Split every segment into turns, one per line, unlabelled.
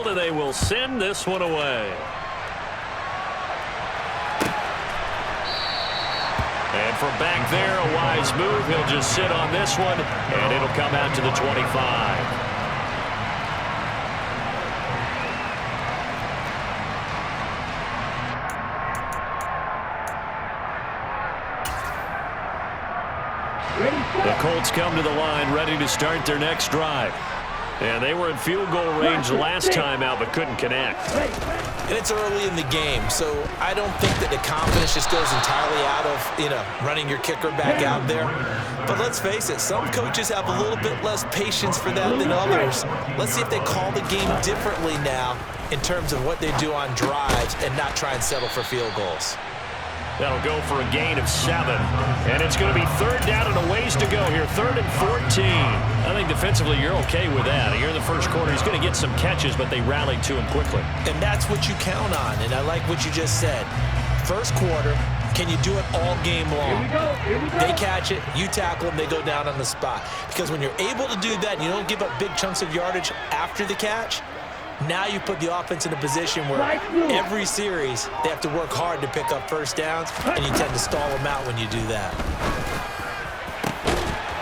They will send this one away. And from back there, a wise move. He'll just sit on this one, and it'll come out to the 25. The Colts come to the line ready to start their next drive. And they were in field goal range last time out but couldn't connect.
And it's early in the game, so I don't think that the confidence just goes entirely out of, running your kicker back out there. But let's face it, some coaches have a little bit less patience for that than others. Let's see if they call the game differently now in terms of what they do on drives and not try and settle for field goals.
That'll go for a gain of 7. And it's going to be third down and a ways to go here. 3rd and 14. I think defensively you're okay with that. Here in the first quarter, he's going to get some catches, but they rallied to him quickly.
And that's what you count on, and I like what you just said. First quarter, can you do it all game long? Here we go. They catch it, you tackle them, they go down on the spot. Because when you're able to do that and you don't give up big chunks of yardage after the catch, now you put the offense in a position where every series they have to work hard to pick up first downs, and you tend to stall them out when you do that.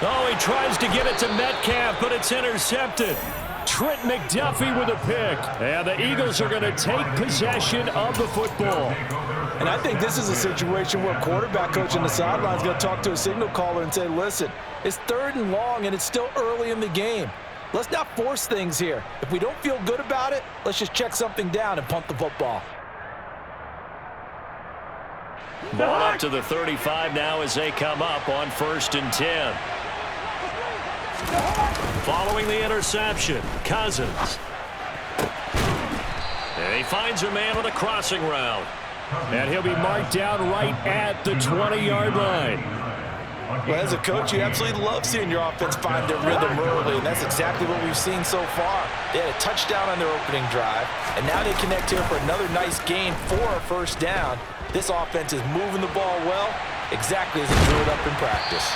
Oh, he tries to get it to Metcalf, but it's intercepted. Trent McDuffie with a pick. And the Eagles are going to take possession of the football.
And I think this is a situation where a quarterback coach in the sideline is going to talk to a signal caller and say, listen, it's 3rd and long, and it's still early in the game. Let's not force things here. If we don't feel good about it, let's just check something down and punt the football.
Ball up to the 35 now as they come up on 1st and 10. Following the interception, Cousins. And he finds a man on a crossing route. And he'll be marked down right at the 20-yard line.
Well, as a coach, you absolutely love seeing your offense find their rhythm early, and that's exactly what we've seen so far. They had a touchdown on their opening drive, and now they connect here for another nice gain for a first down. This offense is moving the ball well, exactly as it drew it up in practice.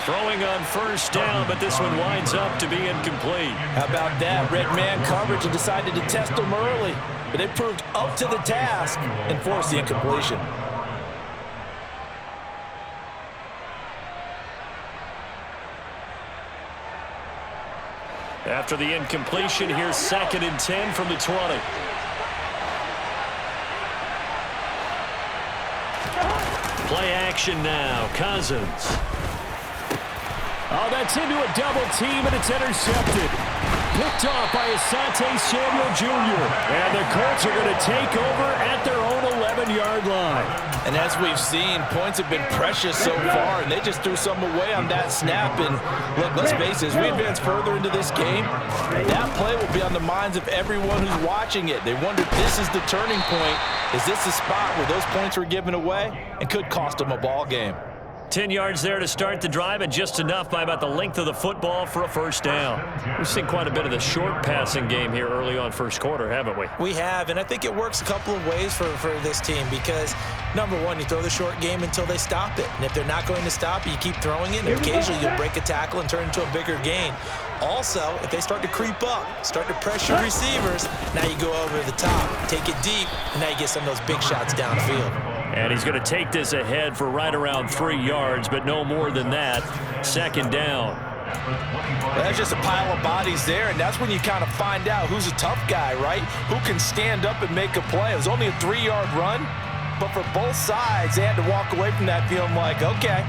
Throwing on first down, but this one winds up to be incomplete.
How about that? Red man coverage and decided to test them early, but they proved up to the task and forced the incompletion.
After the incompletion, here's 2nd and 10 from the 20. Play action now. Cousins. Oh, that's into a double team, and it's intercepted. Picked off by A716 Jr. And the Colts are going to take over at their own 11-yard line.
And as we've seen, points have been precious so far, and they just threw some away on that snap. And look, let's face it, as we advance further into this game, that play will be on the minds of everyone who's watching it. They wonder if this is the turning point. Is this the spot where those points were given away and could cost them a ball game?
10 yards there to start the drive, and just enough by about the length of the football for a first down. We've seen quite a bit of the short passing game here early on first quarter, haven't we?
We have, and I think it works a couple of ways for this team because, number one, you throw the short game until they stop it. And if they're not going to stop it, you keep throwing it, and occasionally you'll break a tackle and turn into a bigger gain. Also, if they start to creep up, start to pressure receivers, now you go over the top, take it deep, and now you get some of those big shots downfield.
And he's going to take this ahead for right around 3 yards, but no more than that. 2nd down.
Well, that's just a pile of bodies there, and that's when you kind of find out who's a tough guy, right? Who can stand up and make a play. It was only a 3-yard run, but for both sides, they had to walk away from that feeling like, okay,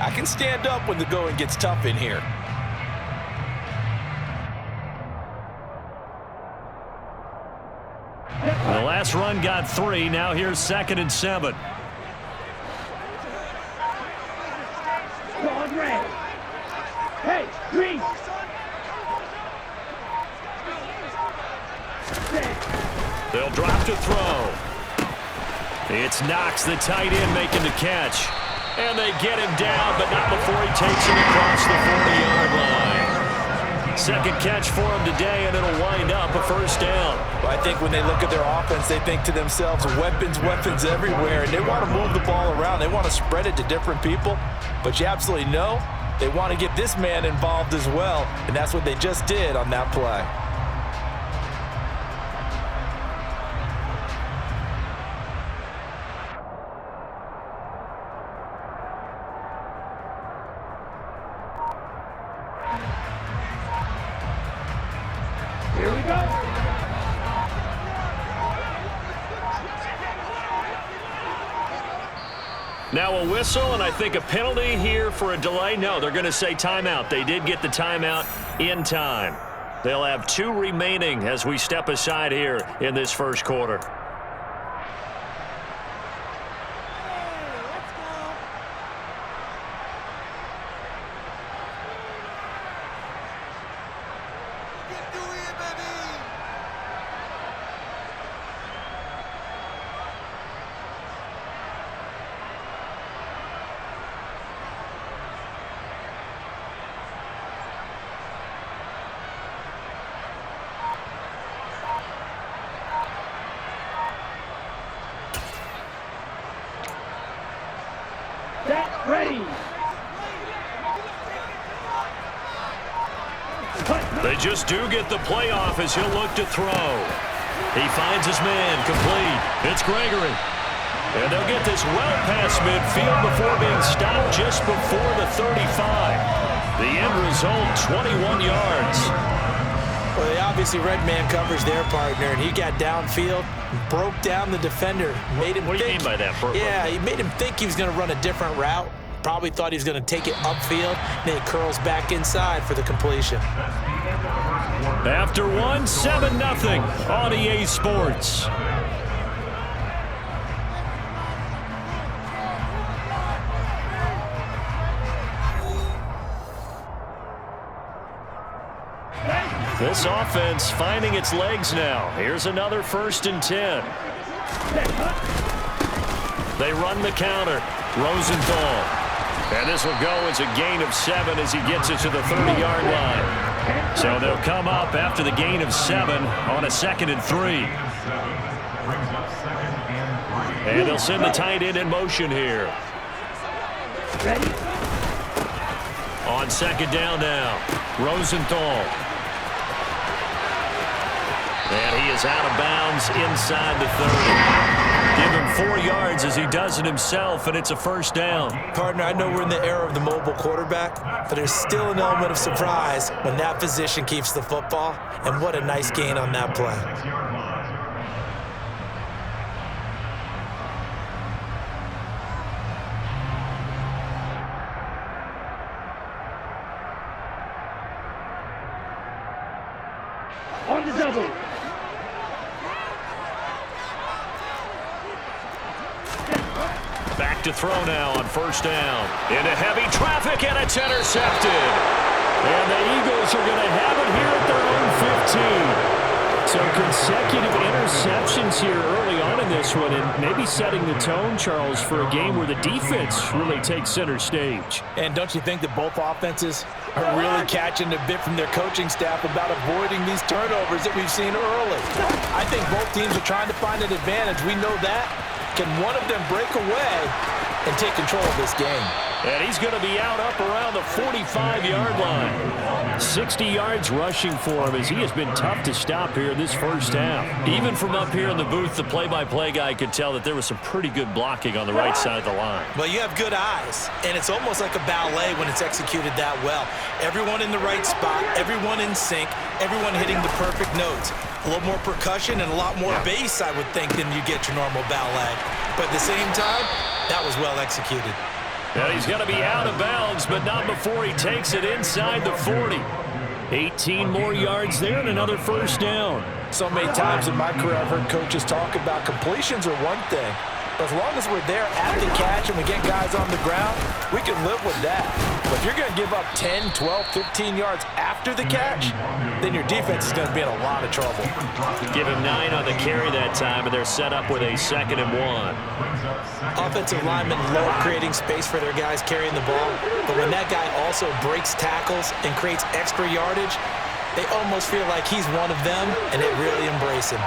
I can stand up when the going gets tough in here.
The last run got 3. Now here's 2nd and 7.
Hey, green.
They'll drop to throw. It's Knox, the tight end, making the catch. And they get him down, but not before he takes him across the 40-yard line. 2nd catch for him today, and it'll wind up a first down.
Well, I think when they look at their offense, they think to themselves, weapons, weapons everywhere, and they want to move the ball around. They want to spread it to different people, but you absolutely know they want to get this man involved as well, and that's what they just did on that play.
Now a whistle, and I think a penalty here for a delay. No, they're going to say timeout. They did get the timeout in time. They'll have 2 remaining as we step aside here in this first quarter.
Ready.
They just do get the playoff as he'll look to throw. He finds his man complete. It's Gregory. And they'll get this well past midfield before being stopped just before the 35. The end result, 21 yards.
Well, they obviously red man coverage their partner, and he got downfield, broke down the defender, made him
What do you
think,
mean by that?
Yeah, he made him think he was going to run a different route. Probably thought he was going to take it upfield, and then he curls back inside for the completion.
After 7-0 on EA Sports. This offense finding its legs now. Here's another 1st and 10. They run the counter. Rosenthal. And this will go as a gain of 7 as he gets it to the 30-yard line. So they'll come up after the gain of 7 on a 2nd and 3. And they'll send the tight end in motion here. On 2nd down now. Rosenthal. And he is out of bounds inside the 30. Give him 4 yards as he does it himself, and it's a 1st down.
Partner, I know we're in the era of the mobile quarterback, but there's still an element of surprise when that position keeps the football, and what a nice gain on that play.
On the double.
Back to throw now on 1st down. Into heavy traffic, and it's intercepted. And the Eagles are going to have it here at their own 15. So consecutive interceptions here early on in this one, and maybe setting the tone, Charles, for a game where the defense really takes center stage.
And don't you think that both offenses are really catching a bit from their coaching staff about avoiding these turnovers that we've seen early? I think both teams are trying to find an advantage. We know that. Can one of them break away and take control of this game?
And he's going to be out up around the 45-yard line. 60 yards rushing for him as he has been tough to stop here this first half. Even from up here in the booth, the play-by-play guy could tell that there was some pretty good blocking on the right side of the line.
Well, you have good eyes, and it's almost like a ballet when it's executed that well. Everyone in the right spot, everyone in sync, everyone hitting the perfect notes. A little more percussion and a lot more bass, I would think, than you get your normal ballet. But at the same time, that was well executed.
And he's going to be out of bounds, but not before he takes it inside the 40. 18 more yards there and another 1st down.
So many times in my career I've heard coaches talk about completions are one thing. But as long as we're there at the catch and we get guys on the ground, we can live with that. But if you're going to give up 10, 12, 15 yards after the catch, then your defense is going to be in a lot of trouble.
Give him 9 on the carry that time, and they're set up with a 2nd and 1.
Offensive linemen love creating space for their guys carrying the ball, but when that guy also breaks tackles and creates extra yardage, they almost feel like he's one of them, and they really embrace him.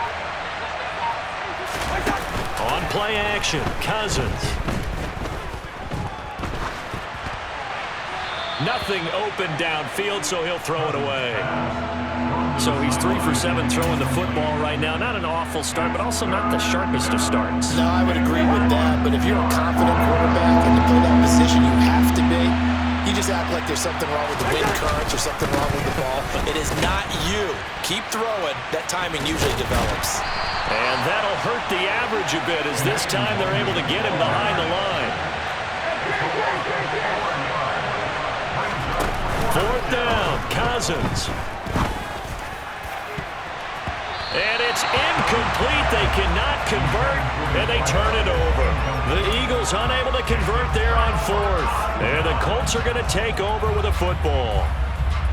On play action, Cousins. Nothing open downfield, so he'll throw it away. So he's 3 for 7 throwing the football right now. Not an awful start, but also not the sharpest of starts.
No, I would agree with that. But if you're a confident quarterback and to play that position, you have to be. You just act like there's something wrong with the wind currents or something wrong with the ball.
It is not you. Keep throwing. That timing usually develops.
And that'll hurt the average a bit as this time they're able to get him behind the line. 4th down, Cousins. And it's incomplete. They cannot convert, and they turn it over. The Eagles unable to convert there on 4th. And the Colts are going to take over with a football.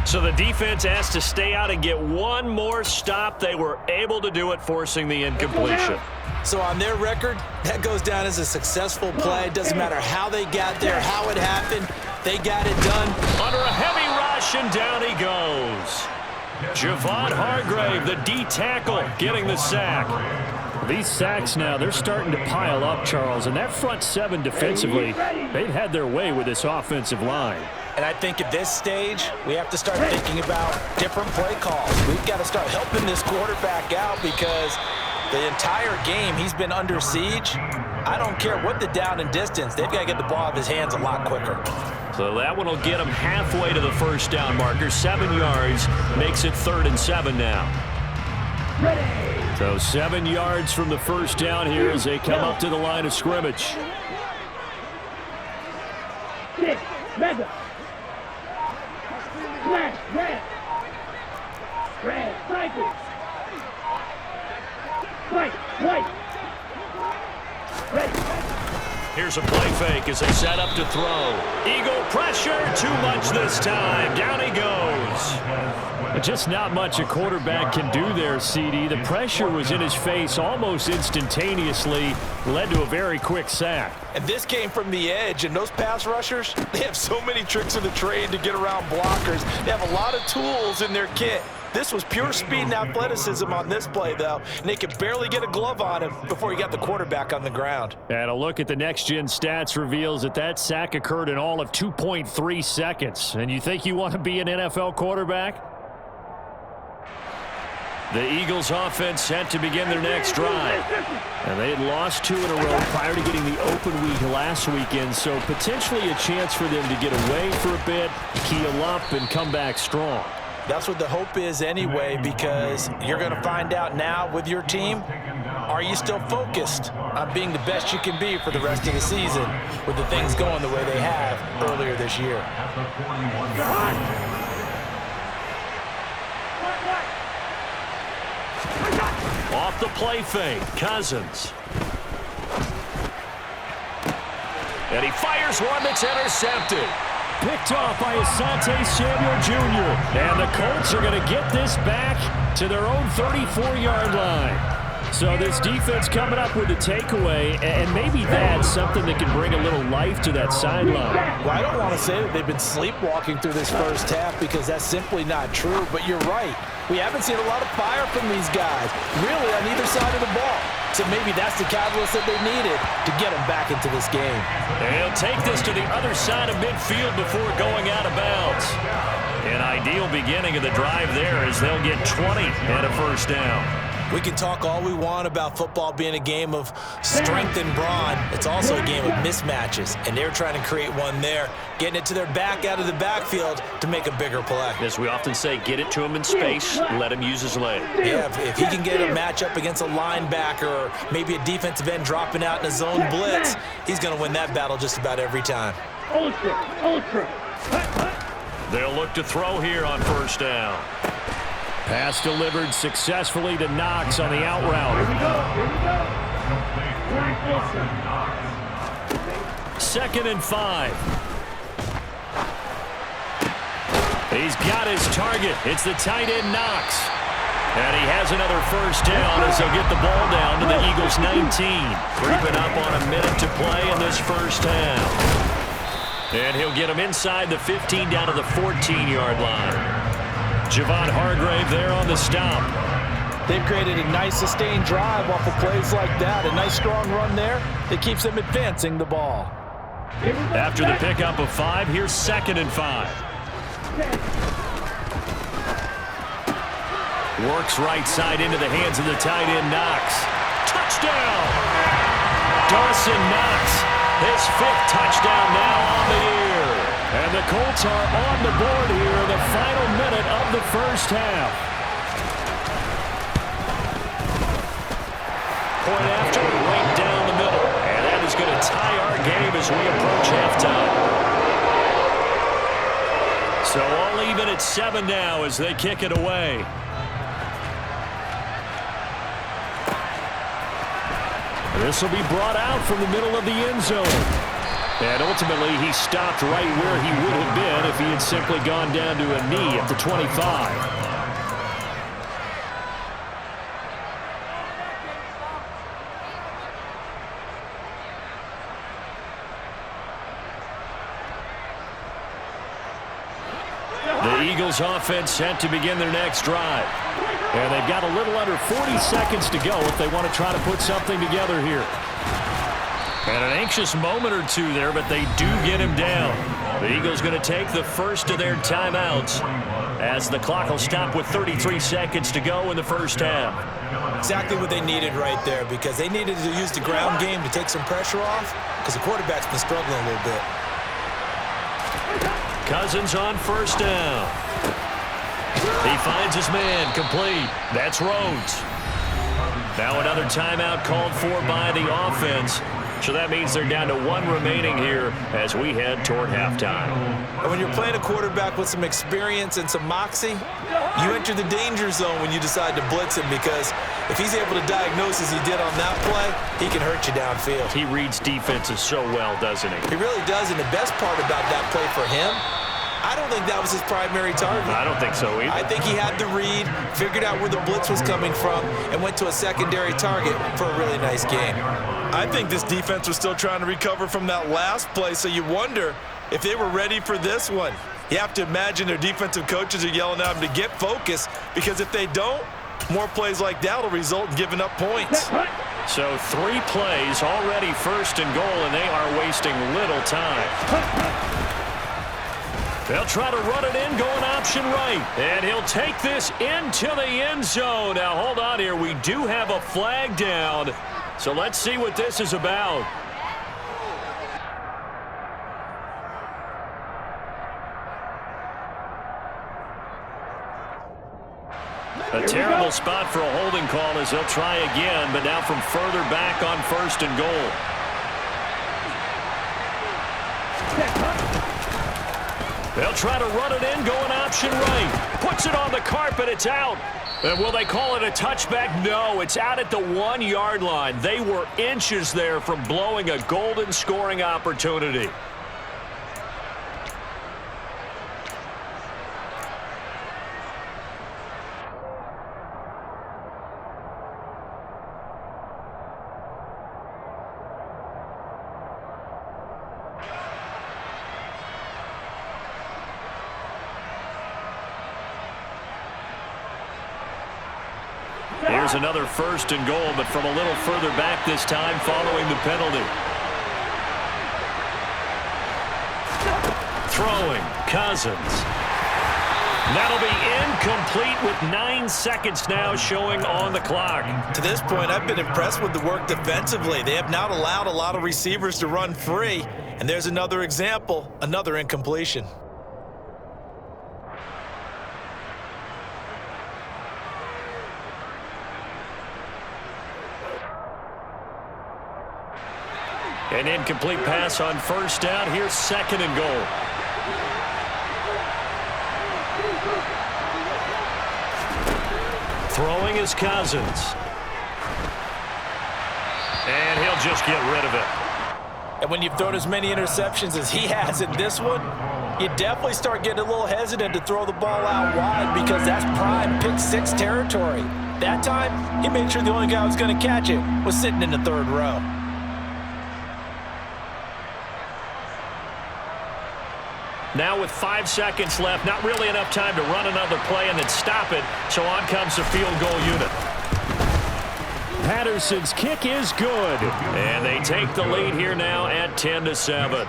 So the defense has to stay out and get one more stop. They were able to do it, forcing the incompletion.
So on their record, that goes down as a successful play. It doesn't matter how they got there, how it happened. They got it done.
Under a heavy rush, and down he goes. Javon Hargrave, the D tackle, getting the sack. These sacks now, they're starting to pile up, Charles. And that front seven defensively, they've had their way with this offensive line.
And I think at this stage, we have to start thinking about different play calls. We've got to start helping this quarterback out because the entire game he's been under siege. I don't care what the down and distance. They've got to get the ball out of his hands a lot quicker.
So that one will get him halfway to the first down marker. 7 yards makes it 3rd and 7 now. So 7 yards from the first down here as they come up to the line of scrimmage.
6, mega. Flash, red. Red, cycle. White, white. Ready.
Here's a play fake as they set up to throw. Eagle pressure, too much this time. Down he goes. Just not much a quarterback can do there, CD. The pressure was in his face almost instantaneously, led to a very quick sack.
And this came from the edge, and those pass rushers, they have so many tricks of the trade to get around blockers. They have a lot of tools in their kit. This was pure speed and athleticism on this play, though, and they could barely get a glove on him before he got the quarterback on the ground.
And a look at the next-gen stats reveals that sack occurred in all of 2.3 seconds. And you think you want to be an NFL quarterback? The Eagles offense set to begin their next drive. And they had lost 2 in a row prior to getting the open week last weekend, so potentially a chance for them to get away for a bit, keel up, and come back strong.
That's what the hope is anyway, because you're going to find out now with your team, are you still focused on being the best you can be for the rest of the season with the things going the way they have earlier this year?
Off the play fake, Cousins. And he fires one that's intercepted. Picked off by A716 Jr. And the Colts are going to get this back to their own 34-yard line. So this defense coming up with a takeaway, and maybe that's something that can bring a little life to that sideline.
Well, I don't want to say that they've been sleepwalking through this first half because that's simply not true, but you're right. We haven't seen a lot of fire from these guys, really, on either side of the ball. So maybe that's the catalyst that they needed to get them back into this game.
They'll take this to the other side of midfield before going out of bounds. An ideal beginning of the drive there as they'll get 20 and a first down.
We can talk all we want about football being a game of strength and brawn. It's also a game of mismatches, and they're trying to create one there, getting it to their back out of the backfield to make a bigger play.
As we often say, get it to him in space, let him use his leg.
Yeah, if he can get a matchup against a linebacker or maybe a defensive end dropping out in a zone blitz, he's going to win that battle just about every time.
Ultra.
They'll look to throw here on first down. Pass delivered successfully to Knox on the out route.
Here we go.
2nd and 5. He's got his target. It's the tight end Knox. And he has another first down as they'll get the ball down to the Eagles' 19. Creeping up on a minute to play in this first half. And he'll get him inside the 15 down to the 14-yard line. Javon Hargrave there on the stop.
They've created a nice sustained drive off of plays like that. A nice strong run there that keeps them advancing the ball.
After the pickup of 5, here's 2nd and 5. Works right side into the hands of the tight end Knox. Touchdown! Dawson Knox, his 5th touchdown now on the year. And the Colts are on the board here in the final minute of the first half. Point after, right down the middle. And that is going to tie our game as we approach halftime. So all even at 7 now as they kick it away. This will be brought out from the middle of the end zone. And ultimately, he stopped right where he would have been if he had simply gone down to a knee at the 25. The Eagles offense set to begin their next drive. And they've got a little under 40 seconds to go if they want to try to put something together here. And an anxious moment or two there, but they do get him down. The Eagles going to take the first of their timeouts as the clock will stop with 33 seconds to go in the first half.
Exactly what they needed right there, because they needed to use the ground game to take some pressure off, because the quarterback's been struggling a little bit.
Cousins on first down. He finds his man, complete. That's Rhodes. Now another timeout called for by the offense. So that means they're down to 1 remaining here as we head toward halftime.
And when you're playing a quarterback with some experience and some moxie, you enter the danger zone when you decide to blitz him, because if he's able to diagnose as he did on that play, he can hurt you downfield.
He reads defenses so well, doesn't he?
He really does, and the best part about that play for him, I don't think that was his primary target.
I don't think so either.
I think he had the read, figured out where the blitz was coming from, and went to a secondary target for a really nice game.
I think this defense was still trying to recover from that last play, so you wonder if they were ready for this one. You have to imagine their defensive coaches are yelling at them to get focused, because if they don't, more plays like that will result in giving up points.
So 3 plays, already first and goal, and they are wasting little time. They'll try to run it in, going option right. And he'll take this into the end zone. Now, hold on here. We do have a flag down. So let's see what this is about. A terrible spot for a holding call as they'll try again, but now from further back on first and goal. They'll try to run it in, going option right. Puts it on the carpet, it's out. And will they call it a touchback? No, it's out at the 1-yard line. They were inches there from blowing a golden scoring opportunity. Here's another first and goal, but from a little further back this time following the penalty. Throwing, Cousins. That'll be incomplete with 9 seconds now showing on the clock.
To this point, I've been impressed with the work defensively. They have not allowed a lot of receivers to run free. And there's another example, another incompletion.
An incomplete pass on first down. Here's second and goal. Throwing is Cousins. And he'll just get rid of it.
And when you've thrown as many interceptions as he has in this one, you definitely start getting a little hesitant to throw the ball out wide, because that's prime pick 6 territory. That time, he made sure the only guy who was going to catch it was sitting in the 3rd row.
Now with 5 seconds left, not really enough time to run another play and then stop it, so on comes the field goal unit. Patterson's kick is good, and they take the lead here now at 10-7.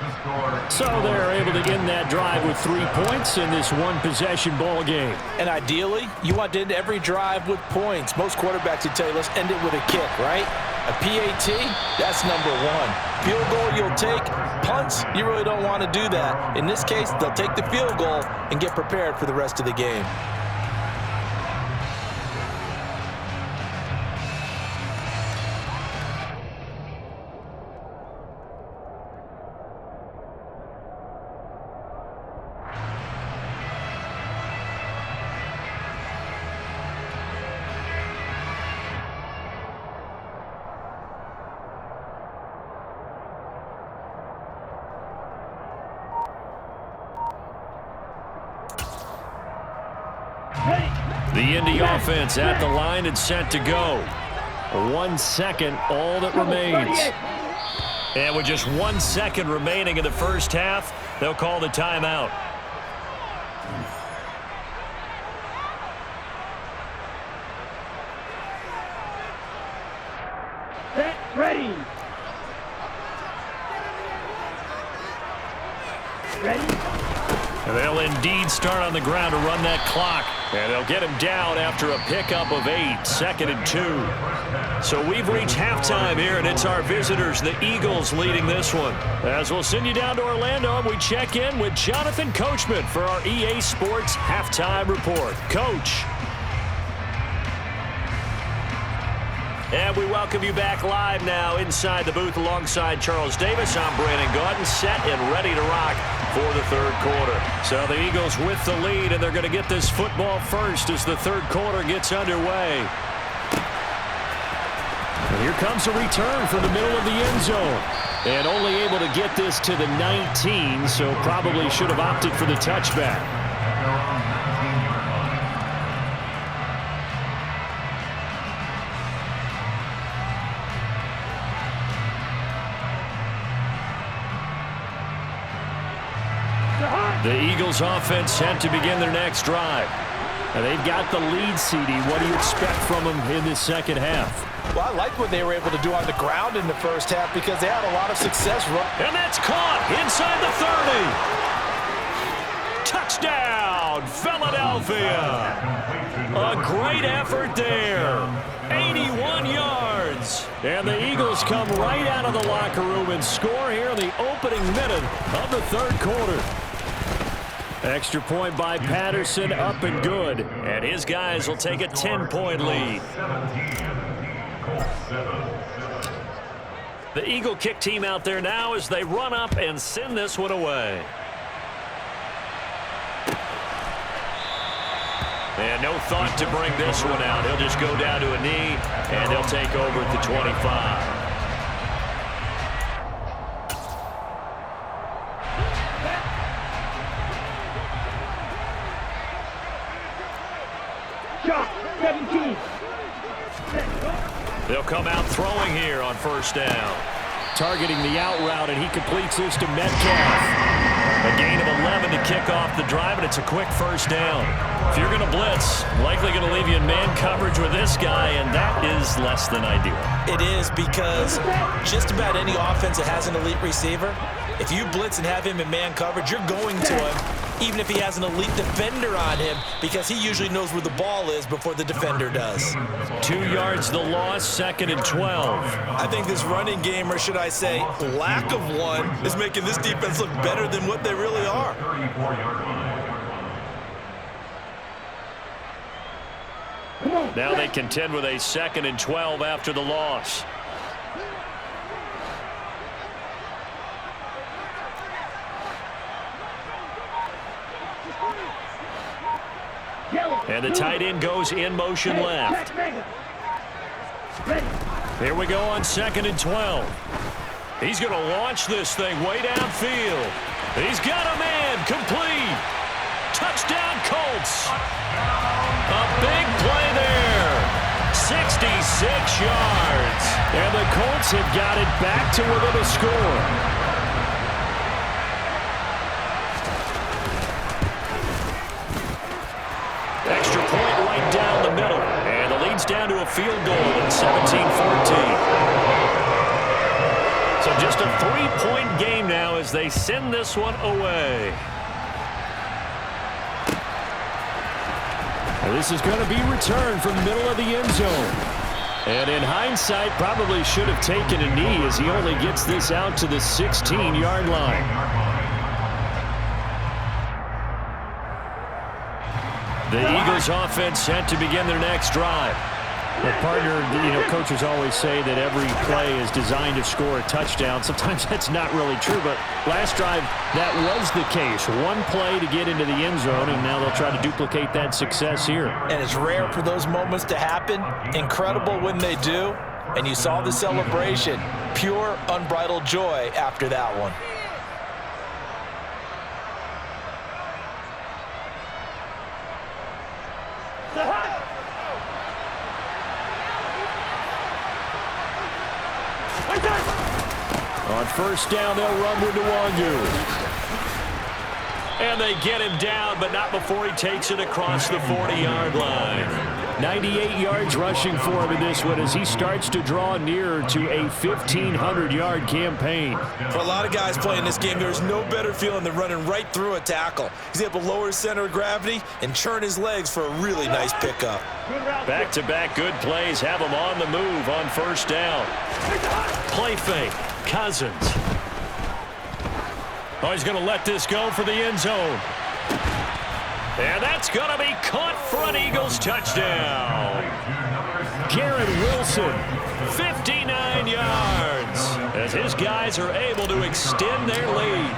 So they're able to end that drive with 3 points in this one-possession ball game.
And ideally, you want to end every drive with points. Most quarterbacks would tell you, let's end it with a kick, right? A PAT, that's number 1. Field goal you'll take. Punts, you really don't want to do that. In this case, they'll take the field goal and get prepared for the rest of the game.
The Indy offense at the line and set to go. 1 second, all that remains. And with just 1 second remaining in the first half, they'll call the timeout.
Set, ready. Ready.
And they'll indeed start on the ground to run that clock. And they'll get him down after a pickup of 8, 2nd and 2. So we've reached halftime here, and it's our visitors, the Eagles, leading this one. As we'll send you down to Orlando, and we check in with Jonathan Coachman for our EA Sports Halftime Report. Coach. And we welcome you back live now inside the booth alongside Charles Davis. I'm Brandon Gaudin, set and ready to rock for the third quarter. So the Eagles with the lead, and they're going to get this football first as the third quarter gets underway. And here comes a return from the middle of the end zone. And only able to get this to the 19, so probably should have opted for the touchback. The Eagles offense set to begin their next drive. And they've got the lead, CD. What do you expect from them in this second half?
Well, I like what they were able to do on the ground in the first half because they had a lot of success.
And that's caught inside the 30. Touchdown, Philadelphia. A great effort there. 81 yards. And the Eagles come right out of the locker room and score here in the opening minute of the third quarter. Extra point by Patterson, up and good. And his guys will take a 10-point lead. The Eagle kick team out there now as they run up and send this one away. And no thought to bring this one out. He'll just go down to a knee, and he'll take over at the 25.
Shot, 17.
They'll come out throwing here on first down. Targeting the out route, and he completes this to Metcalf. A gain of 11 to kick off the drive, and it's a quick first down. If you're going to blitz, likely going to leave you in man coverage with this guy, and that is less than ideal.
It is, because just about any offense that has an elite receiver, if you blitz and have him in man coverage, you're going to him, even if he has an elite defender on him, because he usually knows where the ball is before the defender does.
2 yards the loss, 2nd and 12.
I think this running game, or should I say lack of one, is making this defense look better than what they really are.
Now they contend with a 2nd and 12 after the loss. And the tight end goes in motion left. Here we go on 2nd and 12. He's going to launch this thing way downfield. He's got a man, complete. Touchdown, Colts. A big play there. 66 yards. And the Colts have got it back to within a score. Extra point right down the middle. And the lead's down to a field goal at 17-14. So just a 3-point game now as they send this one away. And this is going to be returned from the middle of the end zone. And in hindsight, probably should have taken a knee as he only gets this out to the 16-yard line. The Eagles offense set to begin their next drive. The partner, coaches always say that every play is designed to score a touchdown. Sometimes that's not really true, but last drive, that was the case. One play to get into the end zone, and now they'll try to duplicate that success here.
And it's rare for those moments to happen. Incredible when they do. And you saw the celebration. Pure, unbridled joy after that one.
The hot
On first down, they'll run with Nwangu. And they get him down, but not before he takes it across the 40-yard line. 98 yards rushing for him in this one as he starts to draw nearer to a 1,500-yard campaign.
For a lot of guys playing this game, there's no better feeling than running right through a tackle. He's able to lower his center of gravity and churn his legs for a really nice pickup.
Back-to-back good plays have him on the move on first down. Play fake. Cousins. Oh, he's going to let this go for the end zone. And that's going to be caught for an Eagles touchdown. Garrett Wilson, 59 yards, as his guys are able to extend their lead.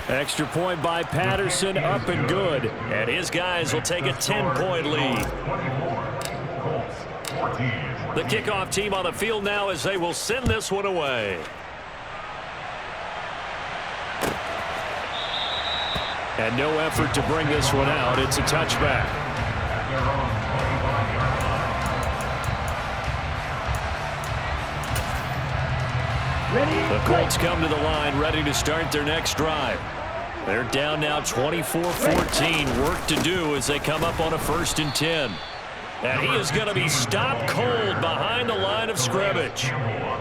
Extra point by Patterson, up and good. And his guys will take a 10-point lead. The kickoff team on the field now as they will send this one away. And no effort to bring this one out. It's a touchback. The Colts come to the line ready to start their next drive. They're down now 24-14. Work to do as they come up on a 1st and 10. And he is going to be stopped cold behind the line of scrimmage.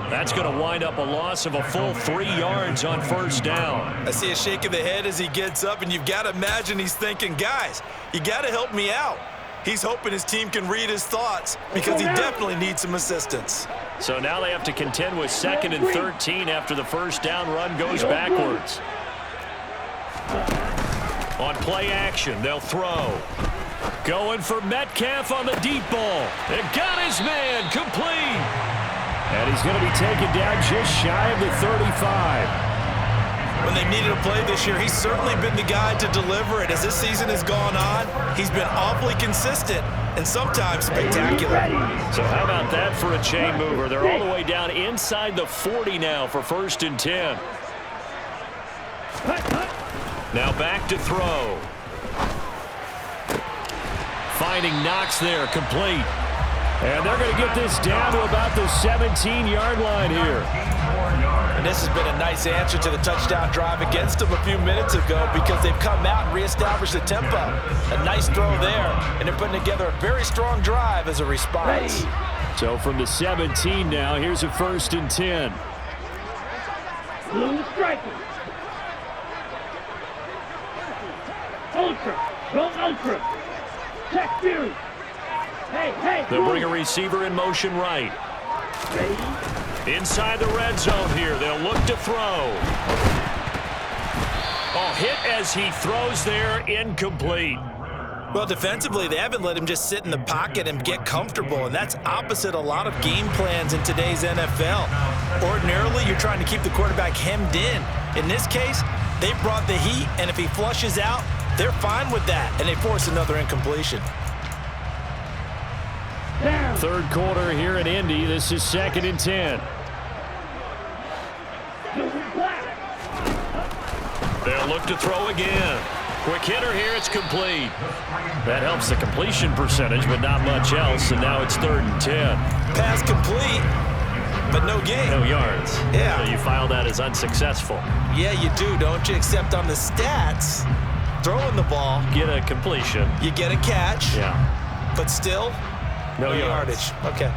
That's going to wind up a loss of a full 3 yards on first down.
I see a shake of the head as he gets up, and you've got to imagine he's thinking, guys, you got to help me out. He's hoping his team can read his thoughts because he definitely needs some assistance.
So now they have to contend with 2nd and 13 after the first down run goes backwards. On play action, they'll throw. Going for Metcalf on the deep ball. It got his man complete. And he's going to be taken down just shy of the 35.
When they needed a play this year, he's certainly been the guy to deliver it. As this season has gone on, he's been awfully consistent and sometimes spectacular.
So how about that for a chain mover? They're all the way down inside the 40 now for 1st and 10. Now back to throw. Finding Knox there, complete. And they're going to get this down to about the 17-yard line here.
And this has been a nice answer to the touchdown drive against them a few minutes ago because they've come out and reestablished the tempo. A nice throw there, and they're putting together a very strong drive as a response.
So from the 17 now, here's a 1st and 10.
Blue striking. Ultra. Go ultra. Check Fury. Hey.
They'll bring a receiver in motion right.
Ready.
Inside the red zone here. They'll look to throw. Oh, hit as he throws there, incomplete.
Well, defensively, they haven't let him just sit in the pocket and get comfortable, and that's opposite a lot of game plans in today's NFL. Ordinarily, you're trying to keep the quarterback hemmed in. In this case, they brought the heat, and if he flushes out, they're fine with that, and they force another incompletion.
Down.
3rd quarter here in Indy. This is 2nd and 10. They'll look to throw again. Quick hitter here. It's complete. That helps the completion percentage, but not much else. And now it's 3rd and 10.
Pass complete, but no gain.
No yards.
Yeah.
So you file that as unsuccessful.
Yeah, you do, don't you? Except on the stats, throwing the ball,
Get a completion.
you get a catch,
Yeah.
but still,
No
yardage. Okay.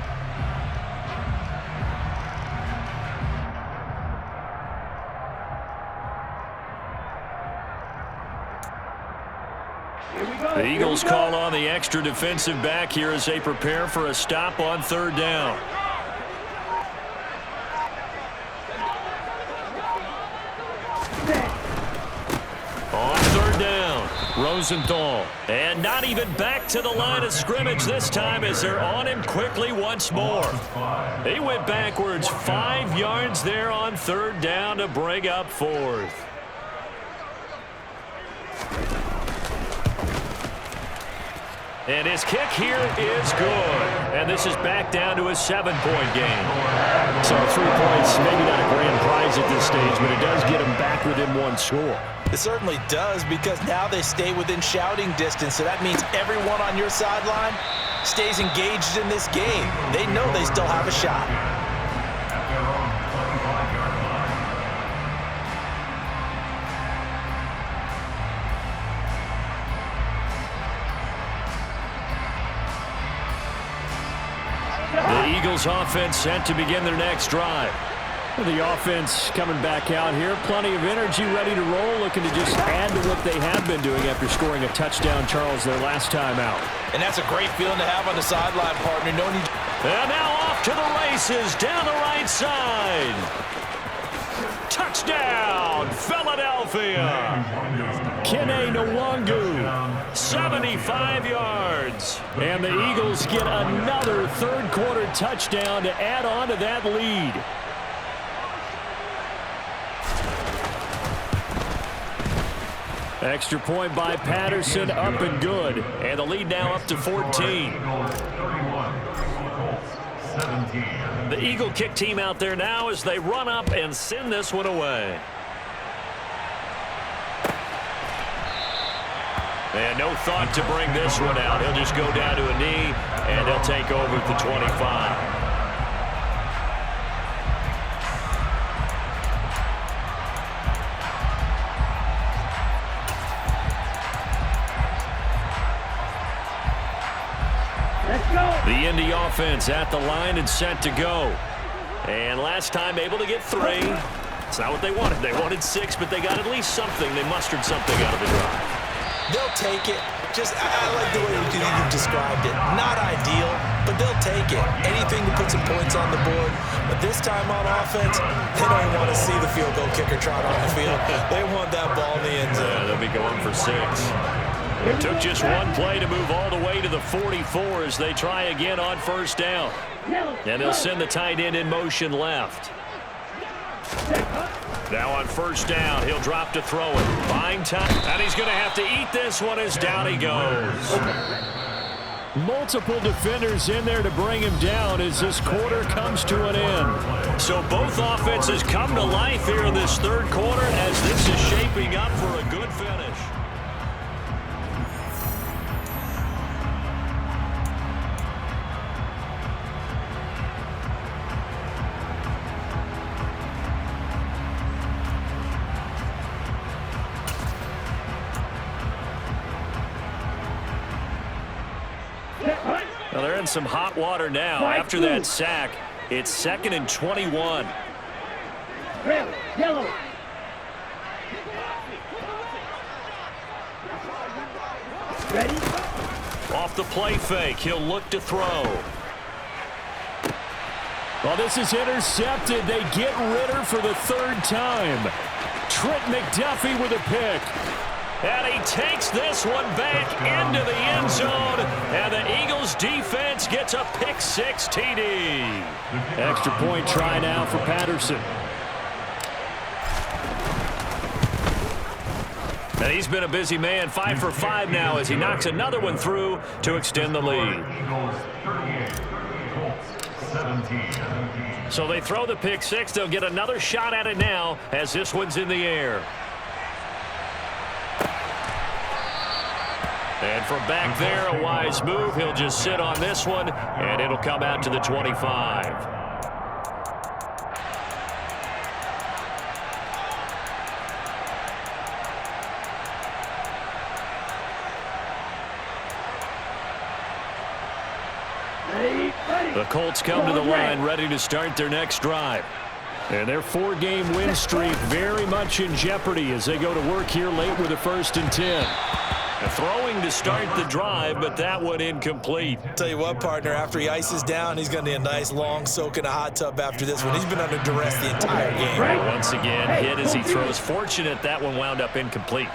The Eagles call on the extra defensive back here as they prepare for a stop on 3rd down. On 3rd down, Rosenthal. And not even back to the line of scrimmage this time as they're on him quickly once more. He went backwards 5 yards there on 3rd down to bring up 4th. And his kick here is good. And this is back down to a 7-point game. So 3 points, maybe not a grand prize at this stage, but it does get them back within 1 score.
It certainly does, because now they stay within shouting distance, so that means everyone on your sideline stays engaged in this game. They know they still have a shot.
The Eagles offense set to begin their next drive. The offense coming back out here. Plenty of energy, ready to roll, looking to just add to what they have been doing after scoring a touchdown, Charles, their last time out.
And that's a great feeling to have on the sideline, partner. Knowing you...
And now off to the races down the right side. Touchdown, Philadelphia. Kene Nwangu, 75 yards. And the Eagles get another third-quarter touchdown to add on to that lead. Extra point by Patterson, up and good. And the lead now up to 14. The Eagle kick team out there now as they run up and send this one away. And no thought to bring this one out. He'll just go down to a knee, and he'll take over at the 25. The Indy offense at the line and set to go. And last time able to get 3. It's not what they wanted. They wanted 6, but they got at least something. They mustered something out of the drive.
They'll take it. I like the way you described it. Not ideal, but they'll take it. Anything to put some points on the board. But this time on offense, they don't even want to see the field goal kicker trot on the field. They want that ball in the end zone.
They'll be going for 6. It took just one play to move all the way to the 44 as they try again on first down. And they'll send the tight end in motion left. Now on first down, he'll drop to throw it. Buying time. And he's going to have to eat this one as down he goes. Multiple defenders in there to bring him down as this quarter comes to an end. So both offenses come to life here in this third quarter as this is shaping up for a good finish. Well, they're in some hot water now. After that sack, it's 2nd and 21.
Yellow. Ready?
Off the play fake, he'll look to throw. Well, this is intercepted. They get Ritter for the 3rd time. Trent McDuffie with a pick. And he takes this one back into the end zone. And the Eagles defense gets a pick-6 TD. Extra point try now for Patterson. And he's been a busy man, 5 for 5 now as he knocks another one through to extend the lead. So they throw the pick-6. They'll get another shot at it now as this one's in the air. And from back there, a wise move. He'll just sit on this one, and it'll come out to the 25. The Colts come to the line ready to start their next drive. And their 4-game win streak very much in jeopardy as they go to work here late with a 1st and 10. Throwing to start the drive, but that one incomplete.
Tell you what, partner, after he ices down, he's going to need a nice long soak in a hot tub after this one. He's been under duress the entire game.
Once again, hit as he throws. Fortunate that one wound up incomplete.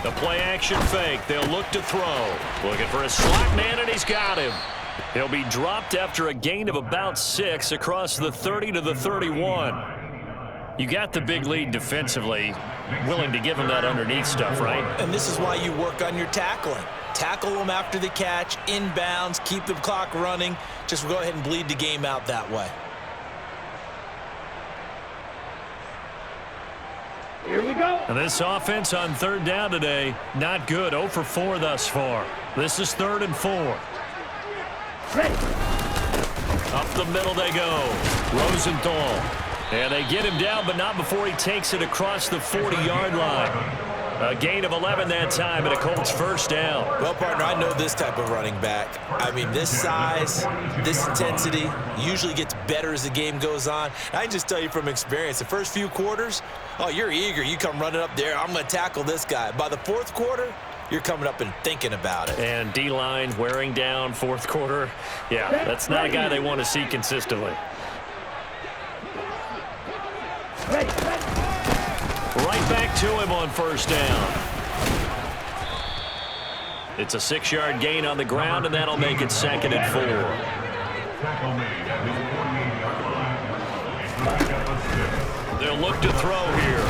The play action fake. They'll look to throw. Looking for a slot man, and he's got him. He'll be dropped after a gain of about 6 across the 30 to the 31. You got the big lead defensively. Willing to give him that underneath stuff, right?
And this is why you work on your tackling. Tackle them after the catch, inbounds, keep the clock running. Just go ahead and bleed the game out that way.
Here we go.
And this offense on third down today, not good. 0 for 4 thus far. This is 3rd and 4.
Ready.
Up the middle they go. Rosenthal. And they get him down, but not before he takes it across the 40-yard line. A gain of 11 that time, and a Colts first down.
Well, partner, I know this type of running back. I mean, this size, this intensity usually gets better as the game goes on. I can just tell you from experience, the first few quarters, oh, you're eager. You come running up there, I'm going to tackle this guy. By the fourth quarter, you're coming up and thinking about it.
And D-line wearing down fourth quarter. Yeah, that's not a guy they want to see consistently.
Ready.
Right back to him on first down. It's a 6-yard gain on the ground, and that'll make it 2nd and 4. They'll look to throw here.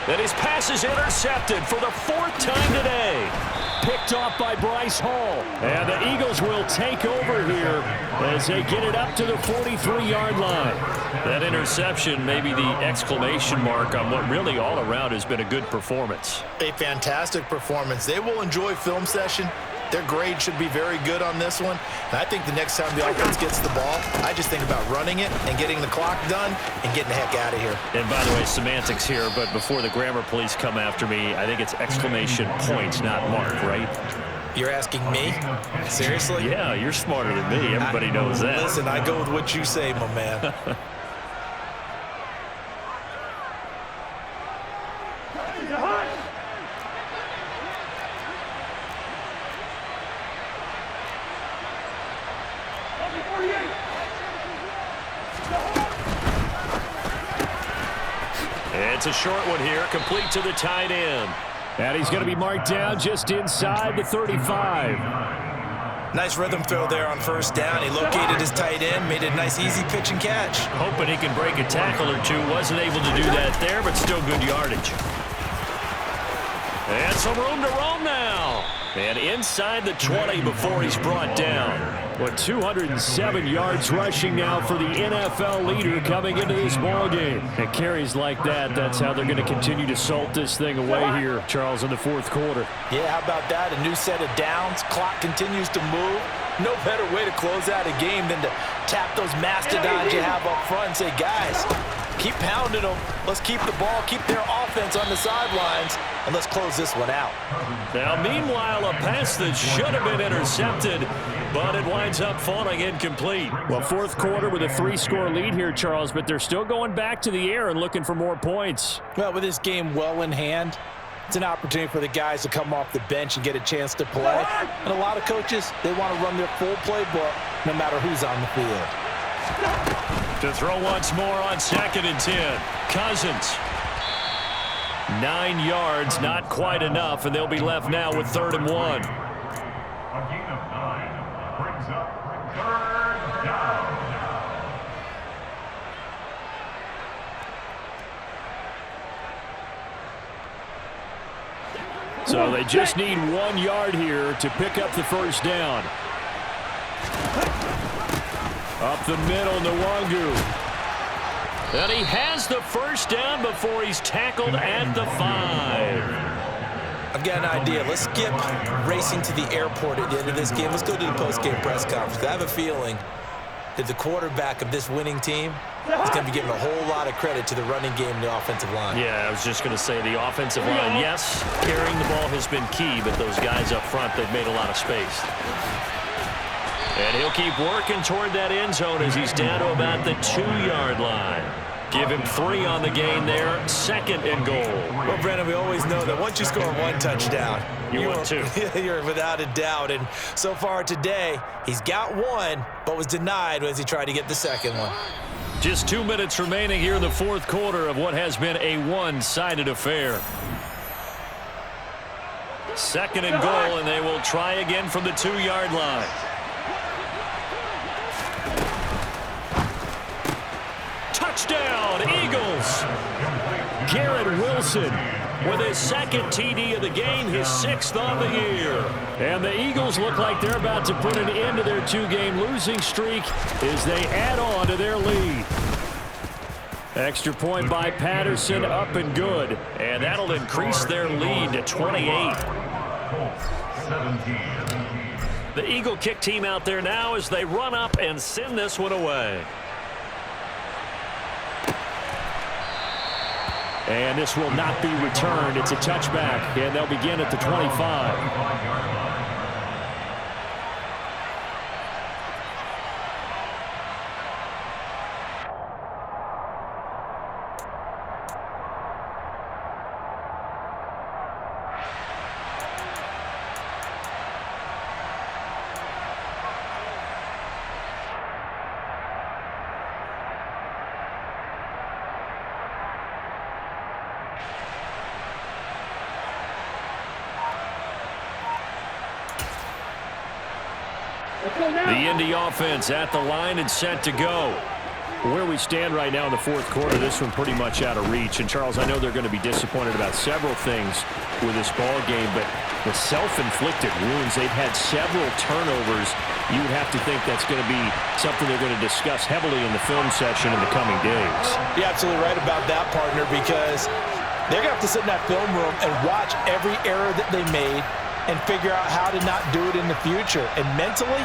And his pass is intercepted for the 4th time today. Picked off by Bryce Hall. And the Eagles will take over here as they get it up to the 43-yard line. That interception may be the exclamation mark on what really all around has been a good performance.
A fantastic performance. They will enjoy film session. Their grade should be very good on this one. And I think the next time the offense gets the ball, I just think about running it and getting the clock done and getting the heck out of here.
And by the way, semantics here, but before the grammar police come after me, I think it's exclamation points, not mark, right?
You're asking me? Seriously?
Yeah, you're smarter than me. Everybody knows that.
Listen, I go with what you say, my man.
It's a short one here, complete to the tight end. And he's going to be marked down just inside the 35.
Nice rhythm throw there on first down. He located his tight end, made a nice easy pitch and catch.
Hoping he can break a tackle or two. Wasn't able to do that there, but still good yardage. And some room to roam now. And inside the 20 before he's brought down. With 207 yards rushing now for the NFL leader coming into this ballgame. And carries like that, that's how they're going to continue to salt this thing away here, Charles, in the fourth quarter.
Yeah, how about that? A new set of downs. Clock continues to move. No better way to close out a game than to tap those mastodons you have up front and say, guys, keep pounding them. Let's keep the ball, keep their offense on the sidelines, and let's close this one out.
Now, meanwhile, a pass that should have been intercepted, but it winds up falling incomplete. Well, fourth quarter with a 3-score lead here, Charles, but they're still going back to the air and looking for more points.
Well, with this game well in hand, it's an opportunity for the guys to come off the bench and get a chance to play. And a lot of coaches, they want to run their full playbook no matter who's on the field.
To throw once more on 2nd and 10. Cousins. 9 yards, not quite enough, and they'll be left now with 3rd and 1.
A gain of 9 brings up 3rd down.
So they just need 1 yard here to pick up the first down. Up the middle, Nwangu. And he has the first down before he's tackled at the 5.
I've got an idea. Let's skip racing to the airport at the end of this game. Let's go to the post-game press conference. I have a feeling that the quarterback of this winning team is going to be giving a whole lot of credit to the running game and the offensive line.
Yeah, I was just going to say the offensive line, yes, carrying the ball has been key, but those guys up front, they've made a lot of space. And he'll keep working toward that end zone as he's down to about the 2-yard line. Give him 3 on the gain there, 2nd and goal.
Well, Brandon, we always know that once you score 1 touchdown,
you want 2.
You're without a doubt. And so far today, he's got 1, but was denied as he tried to get the 2nd one.
Just 2 minutes remaining here in the fourth quarter of what has been a one-sided affair. 2nd and goal, and they will try again from the 2-yard line. Touchdown, Eagles! Garrett Wilson with his 2nd TD of the game, his 6th on the year. And the Eagles look like they're about to put an end to their 2-game losing streak as they add on to their lead. Extra point by Patterson, up and good. And that'll increase their lead to 28.
Colts 17.
The Eagle kick team out there now as they run up and send this one away. And this will not be returned. It's a touchback, and they'll begin at the 25. The Indy offense at the line and set to go. Where we stand right now in the fourth quarter, this one pretty much out of reach. And, Charles, I know they're going to be disappointed about several things with this ball game, but the self-inflicted wounds, they've had several turnovers. You would have to think that's going to be something they're going to discuss heavily in the film session in the coming days.
You're absolutely right about that, partner, because they're going to have to sit in that film room and watch every error that they made and figure out how to not do it in the future. And mentally,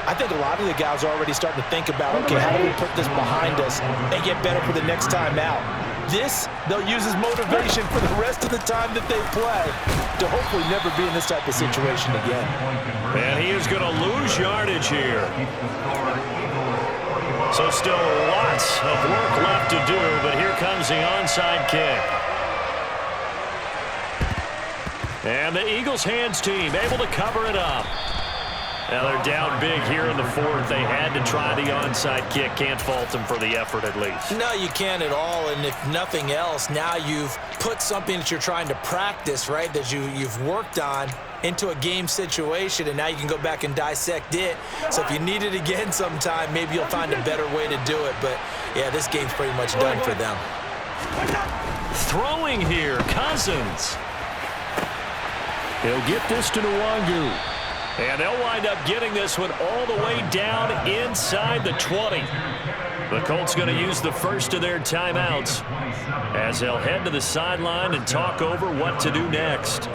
I think a lot of the guys are already starting to think about, okay, how do we put this behind us and get better for the next time out? This, they'll use as motivation for the rest of the time that they play to hopefully never be in this type of situation again.
And he is going to lose yardage here. So still lots of work left to do, but here comes the onside kick. And the Eagles hands team able to cover it up. Now they're down big here in the fourth. They had to try the onside kick. Can't fault them for the effort at least.
No, you can't at all. And if nothing else, now you've put something that you're trying to practice, right, that you've worked on into a game situation, and now you can go back and dissect it. So if you need it again sometime, maybe you'll find a better way to do it. But, yeah, this game's pretty much done for them.
Throwing here, Cousins. He'll get this to Nwangu. And they'll wind up getting this one all the way down inside the 20. The Colts going to use the first of their timeouts as they'll head to the sideline and talk over what to do next.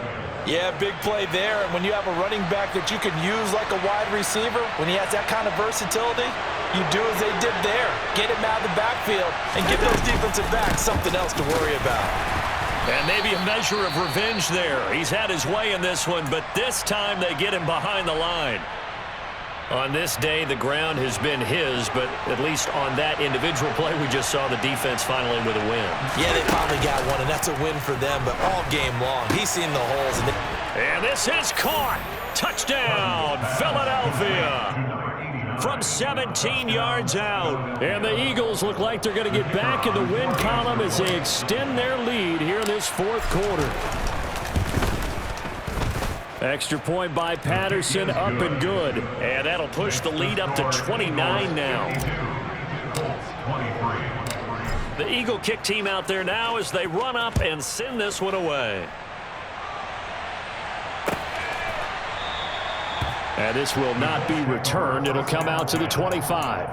Yeah, big play there. And when you have a running back that you can use like a wide receiver, when he has that kind of versatility, you do as they did there. Get him out of the backfield and give those defensive backs something else to worry about.
And maybe a measure of revenge there. He's had his way in this one, but this time they get him behind the line. On this day, the ground has been his, but at least on that individual play, we just saw the defense finally with a win.
Yeah, they finally got one, and that's a win for them, but all game long, he's seen the holes.
And this is caught. Touchdown, Philadelphia. From 17 yards out. And the Eagles look like they're going to get back in the win column as they extend their lead here in this fourth quarter. Extra point by Patterson, up and good. And that'll push the lead up to 29 now. The Eagle kick team out there now as they run up and send this one away. And this will not be returned. It'll come out to the 25.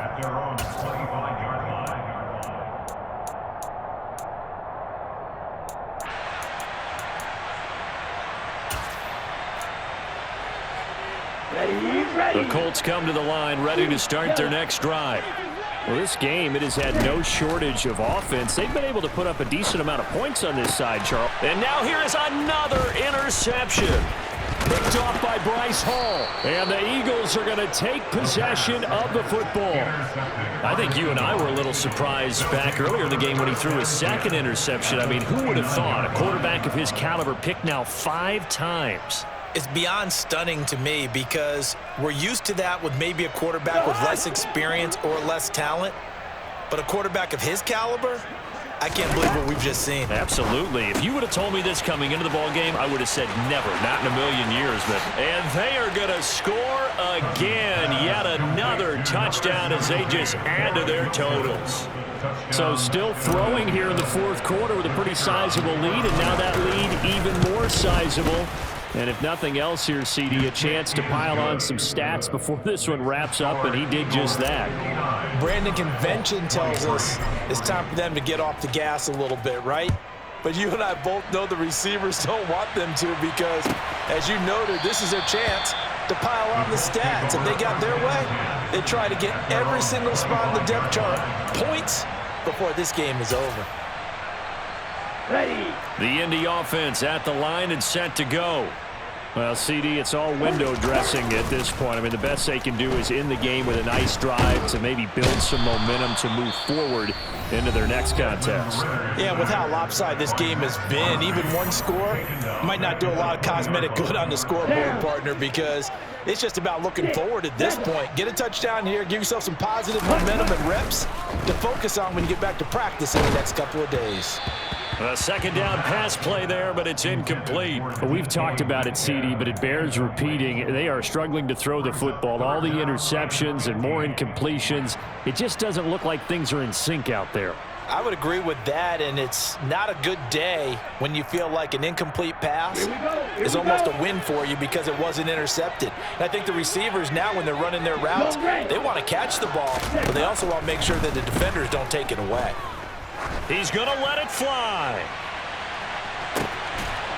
Ready.
The Colts come to the line ready to start their next drive. Well, this game, it has had no shortage of offense. They've been able to put up a decent amount of points on this side, Charles. And now here is another interception. Picked off by Bryce Hall. And the Eagles are going to take possession of the football. I think you and I were a little surprised back earlier in the game when he threw his second interception. I mean, who would have thought a quarterback of his caliber picked now 5 times?
It's beyond stunning to me because we're used to that with maybe a quarterback with less experience or less talent. But a quarterback of his caliber, I can't believe what we've just seen.
Absolutely. If you would have told me this coming into the ballgame, I would have said never, not in a million years. And they are going to score again. Yet another touchdown as they just add to their totals. So still throwing here in the fourth quarter with a pretty sizable lead, and now that lead even more sizable And if nothing else here, CD, a chance to pile on some stats before this one wraps up, and he did just that.
Brandon, convention tells us it's time for them to get off the gas a little bit, right? But you and I both know the receivers don't want them to because, as you noted, this is their chance to pile on the stats. If they got their way, they try to get every single spot in the depth chart points before this game is over.
Ready.
The Indy offense at the line and set to go. Well, CD, it's all window dressing at this point. I mean, the best they can do is in the game with a nice drive to maybe build some momentum to move forward into their next contest.
Yeah, with how lopsided this game has been, even one score might not do a lot of cosmetic good on the scoreboard, partner, because it's just about looking forward at this point. Get a touchdown here, give yourself some positive momentum and reps to focus on when you get back to practice in the next couple of days.
A second down pass play there, but it's incomplete. We've talked about it, CD, but it bears repeating. They are struggling to throw the football. All the interceptions and more incompletions. It just doesn't look like things are in sync out there.
I would agree with that, and it's not a good day when you feel like an incomplete pass is almost a win for you because it wasn't intercepted. And I think the receivers now, when they're running their routes, they want to catch the ball, but they also want to make sure that the defenders don't take it away.
He's going to let it fly.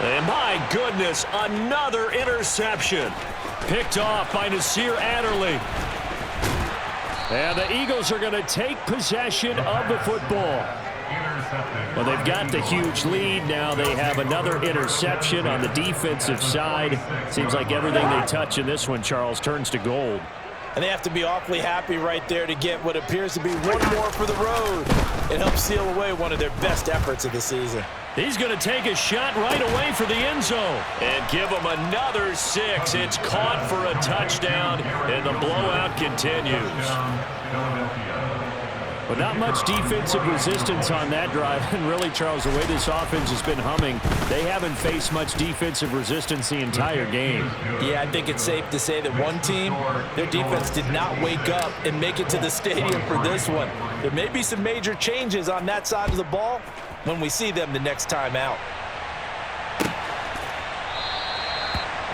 And my goodness, another interception. Picked off by Nasir Adderley. And the Eagles are going to take possession of the football. Well, they've got the huge lead. Now they have another interception on the defensive side. Seems like everything they touch in this one, Charles, turns to gold.
And they have to be awfully happy right there to get what appears to be one more for the road. It helps seal away one of their best efforts of the season.
He's going to take a shot right away for the end zone. And give him another 6. It's caught for a touchdown, and the blowout continues. But not much defensive resistance on that drive. And really, Charles, the way this offense has been humming, they haven't faced much defensive resistance the entire game.
Yeah, I think it's safe to say that one team, their defense did not wake up and make it to the stadium for this one. There may be some major changes on that side of the ball when we see them the next time out.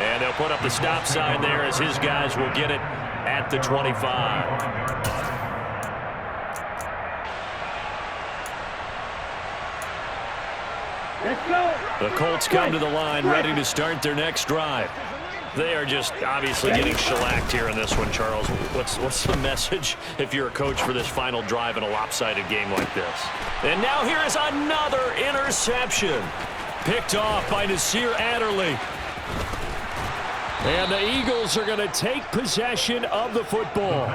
And they'll put up the stop sign there as his guys will get it at the 25.
Let's go.
The Colts come to the line ready to start their next drive. They are just obviously getting shellacked here in this one, Charles. What's the message if you're a coach for this final drive in a lopsided game like this? And now here is another interception. Picked off by Nasir Adderley. And the Eagles are going to take possession of the football.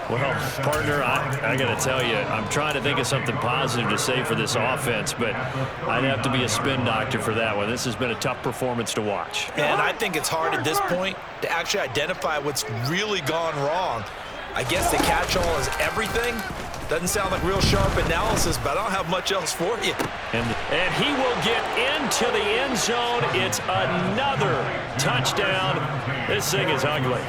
Well, partner, I got to tell you, I'm trying to think of something positive to say for this offense, but I'd have to be a spin doctor for that one. This has been a tough performance to watch.
And I think it's hard at this point to actually identify what's really gone wrong. I guess the catch-all is everything. Doesn't sound like real sharp analysis, but I don't have much else for you.
And he will get into the end zone. It's another touchdown. This thing is ugly.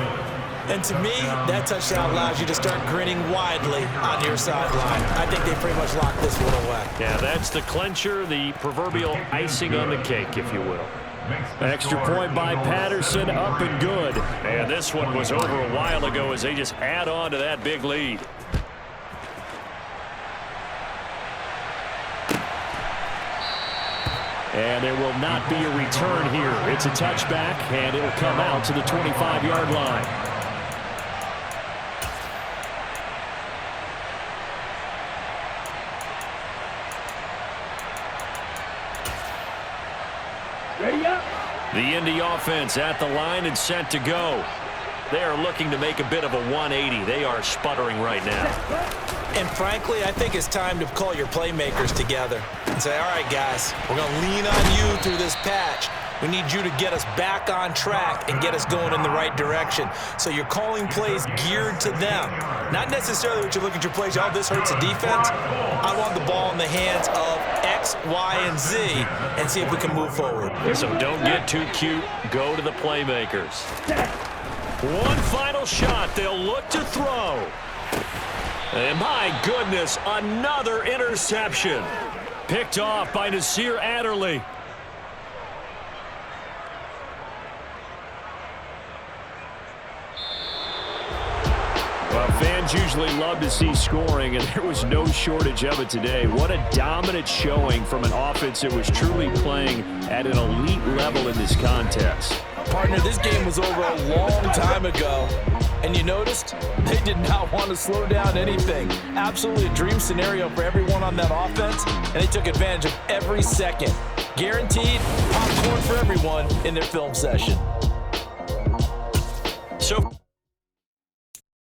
And to me, that touchdown allows you to start grinning widely on your sideline. I think they pretty much locked this one away.
Yeah, that's the clincher, the proverbial icing on the cake, if you will. Extra point by Patterson, up and good. And this one was over a while ago as they just add on to that big lead. And there will not be a return here. It's a touchback, and it'll come out to the 25-yard line.
Ready up.
The Indy offense at the line and set to go. They are looking to make a bit of a 180. They are sputtering right now.
And frankly, I think it's time to call your playmakers together and say, all right, guys, we're going to lean on you through this patch. We need you to get us back on track and get us going in the right direction. So you're calling plays geared to them. Not necessarily what you look at your plays, oh, this hurts the defense. I want the ball in the hands of X, Y, and Z and see if we can move forward.
So don't get too cute. Go to the playmakers. One final shot. They'll look to throw. And my goodness, another interception. Picked off by Nasir Adderley. Fans usually love to see scoring, and there was no shortage of it today. What a dominant showing from an offense that was truly playing at an elite level in this contest.
Partner, this game was over a long time ago, and you noticed they did not want to slow down anything. Absolutely a dream scenario for everyone on that offense, and they took advantage of every second. Guaranteed popcorn for everyone in their film session.
So